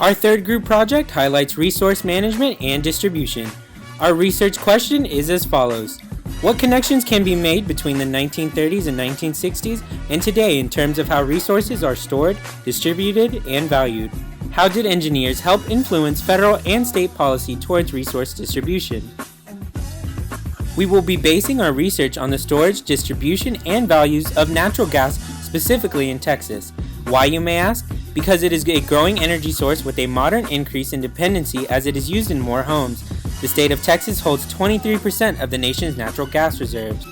Our third group project highlights resource management and distribution. Our research question is as follows. What connections can be made between the 1930s and 1960s and today in terms of how resources are stored, distributed, and valued? How did engineers help influence federal and state policy towards resource distribution? We will be basing our research on the storage, distribution, and values of natural gas, specifically in Texas. Why, you may ask? Because it is a growing energy source with a modern increase in dependency as it is used in more homes. The state of Texas holds 23% of the nation's natural gas reserves.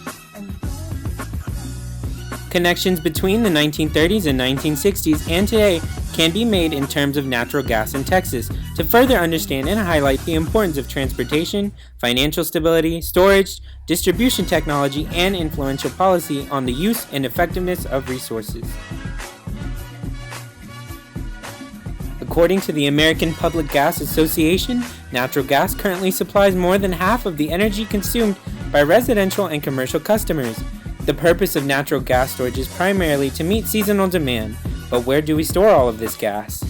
Connections between the 1930s and 1960s and today can be made in terms of natural gas in Texas to further understand and highlight the importance of transportation, financial stability, storage, distribution technology, and influential policy on the use and effectiveness of resources. According to the American Public Gas Association, natural gas currently supplies more than half of the energy consumed by residential and commercial customers. The purpose of natural gas storage is primarily to meet seasonal demand, but where do we store all of this gas?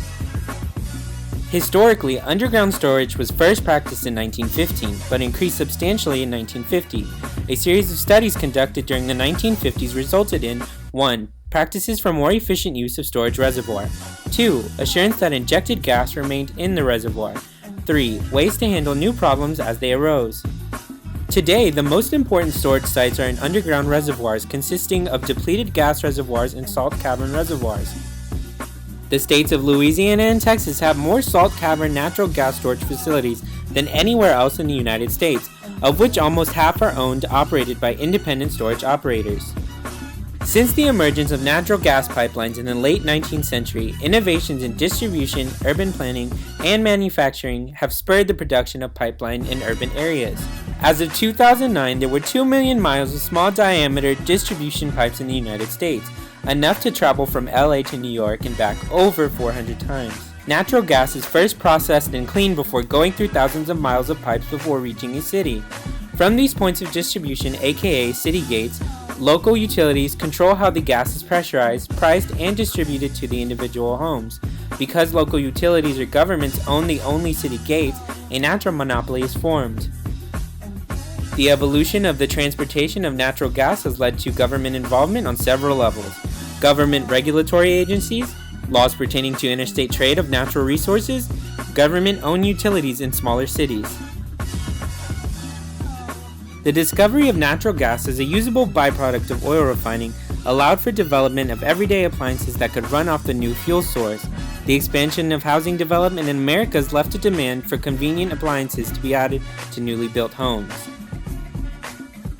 Historically, underground storage was first practiced in 1915, but increased substantially in 1950. A series of studies conducted during the 1950s resulted in 1. Practices for more efficient use of storage reservoir. 2. Assurance that injected gas remained in the reservoir. 3. Ways to handle new problems as they arose. Today, the most important storage sites are in underground reservoirs consisting of depleted gas reservoirs and salt cavern reservoirs. The states of Louisiana and Texas have more salt cavern natural gas storage facilities than anywhere else in the United States, of which almost half are owned and operated by independent storage operators. Since the emergence of natural gas pipelines in the late 19th century, innovations in distribution, urban planning, and manufacturing have spurred the production of pipeline in urban areas. As of 2009, there were 2 million miles of small diameter distribution pipes in the United States, enough to travel from LA to New York and back over 400 times. Natural gas is first processed and cleaned before going through thousands of miles of pipes before reaching a city. From these points of distribution, aka city gates, local utilities control how the gas is pressurized, priced, and distributed to the individual homes. Because local utilities or governments own the only city gates, a natural monopoly is formed. The evolution of the transportation of natural gas has led to government involvement on several levels. Government regulatory agencies, laws pertaining to interstate trade of natural resources, government-owned utilities in smaller cities. The discovery of natural gas as a usable byproduct of oil refining allowed for development of everyday appliances that could run off the new fuel source. The expansion of housing development in America has left a demand for convenient appliances to be added to newly built homes.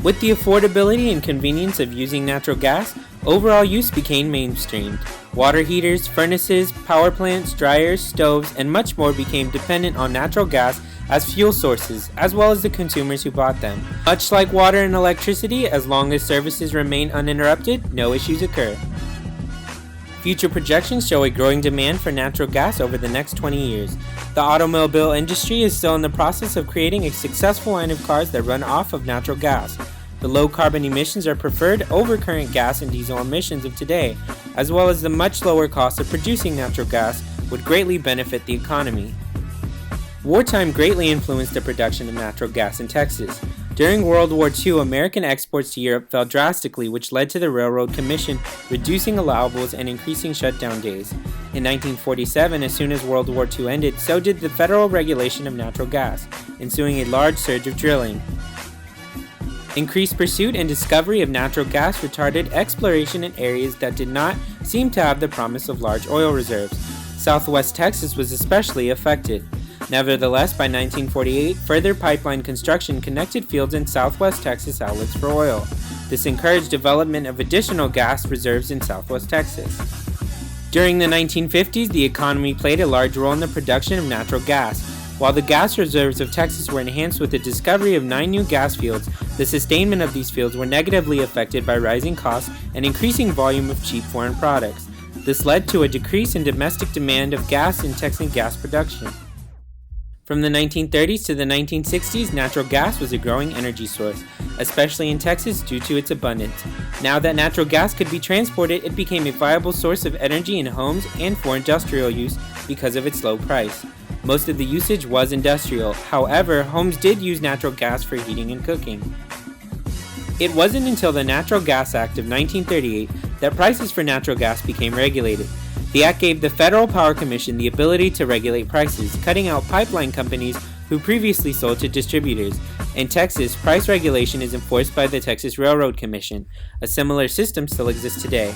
With the affordability and convenience of using natural gas, overall use became mainstreamed. Water heaters, furnaces, power plants, dryers, stoves, and much more became dependent on natural gas as fuel sources, as well as the consumers who bought them. Much like water and electricity, as long as services remain uninterrupted, no issues occur. Future projections show a growing demand for natural gas over the next 20 years. The automobile industry is still in the process of creating a successful line of cars that run off of natural gas. The low carbon emissions are preferred over current gas and diesel emissions of today, as well as the much lower cost of producing natural gas would greatly benefit the economy. Wartime greatly influenced the production of natural gas in Texas. During World War II, American exports to Europe fell drastically, which led to the Railroad Commission reducing allowables and increasing shutdown days. In 1947, as soon as World War II ended, so did the federal regulation of natural gas, ensuing a large surge of drilling. Increased pursuit and discovery of natural gas retarded exploration in areas that did not seem to have the promise of large oil reserves. Southwest Texas was especially affected. Nevertheless, by 1948, further pipeline construction connected fields in Southwest Texas outlets for oil. This encouraged development of additional gas reserves in Southwest Texas. During the 1950s, the economy played a large role in the production of natural gas. While the gas reserves of Texas were enhanced with the discovery of 9 new gas fields, the sustainment of these fields were negatively affected by rising costs and increasing volume of cheap foreign products. This led to a decrease in domestic demand of gas in Texan gas production. From the 1930s to the 1960s, natural gas was a growing energy source, especially in Texas due to its abundance. Now that natural gas could be transported, it became a viable source of energy in homes and for industrial use because of its low price. Most of the usage was industrial. However, homes did use natural gas for heating and cooking. It wasn't until the Natural Gas Act of 1938 that prices for natural gas became regulated. The act gave the Federal Power Commission the ability to regulate prices, cutting out pipeline companies who previously sold to distributors. In Texas, price regulation is enforced by the Texas Railroad Commission. A similar system still exists today.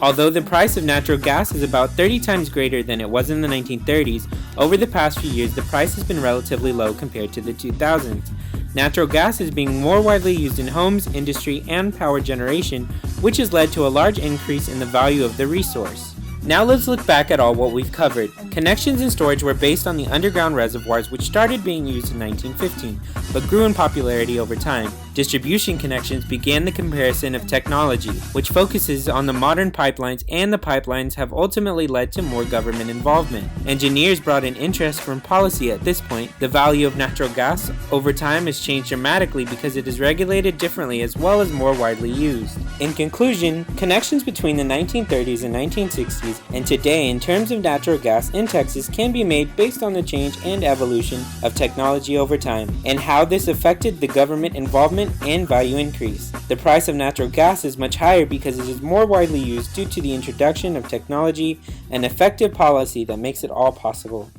Although the price of natural gas is about 30 times greater than it was in the 1930s, over the past few years the price has been relatively low compared to the 2000s. Natural gas is being more widely used in homes, industry, and power generation, which has led to a large increase in the value of the resource. Now let's look back at all what we've covered. Connections and storage were based on the underground reservoirs, which started being used in 1915, but grew in popularity over time. Distribution connections began the comparison of technology, which focuses on the modern pipelines, and the pipelines have ultimately led to more government involvement. Engineers brought in interest from policy at this point. The value of natural gas over time has changed dramatically because it is regulated differently as well as more widely used. In conclusion, connections between the 1930s and 1960s and today in terms of natural gas in Texas can be made based on the change and evolution of technology over time, and how this affected the government involvement and value increase. The price of natural gas is much higher because it is more widely used due to the introduction of technology and effective policy that makes it all possible.